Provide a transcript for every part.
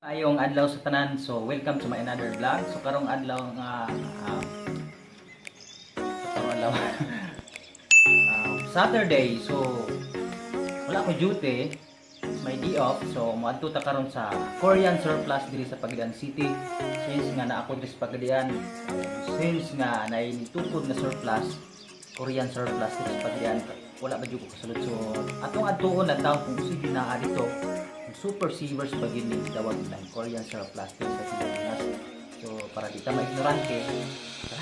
Ayong adlaw sa tanan, so welcome to my another vlog. So karong adlaw nga karong adlaw Saturday, so wala ko duty, may day off, so moadto ta karon sa Korean surplus diri sa Pagadian City. Since nga na ako diri sa Pagadian, since nga naitutukod na surplus, Korean surplus diri sa Pagadian, wala ba jud ko kasulod. So atong adtuon na taw kung sige na dito super savers pag yun tawag ng Korean surplus sa Pilipinas. So para di ka ma-ignorante, ito.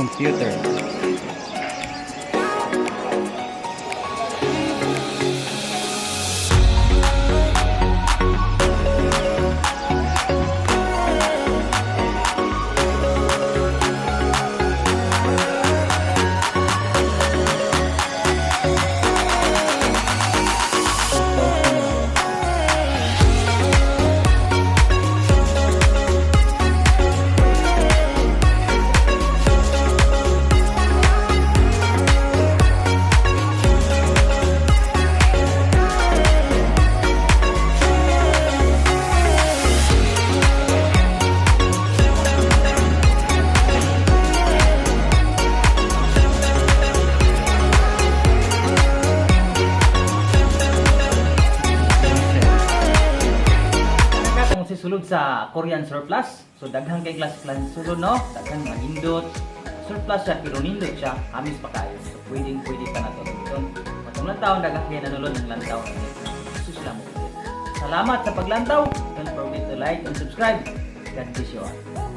Computer. sa Korean surplus. So daghan kay class sunod no, daghan manindot. Surplus siya pero nindot siya, hamis pa kayo. So pwede ka na to dito. Matong lantaw daghan kay nanulod ng lantaw ni Jesus lang mo. Salamat sa paglantaw. Don't forget to like and subscribe. God bless you all.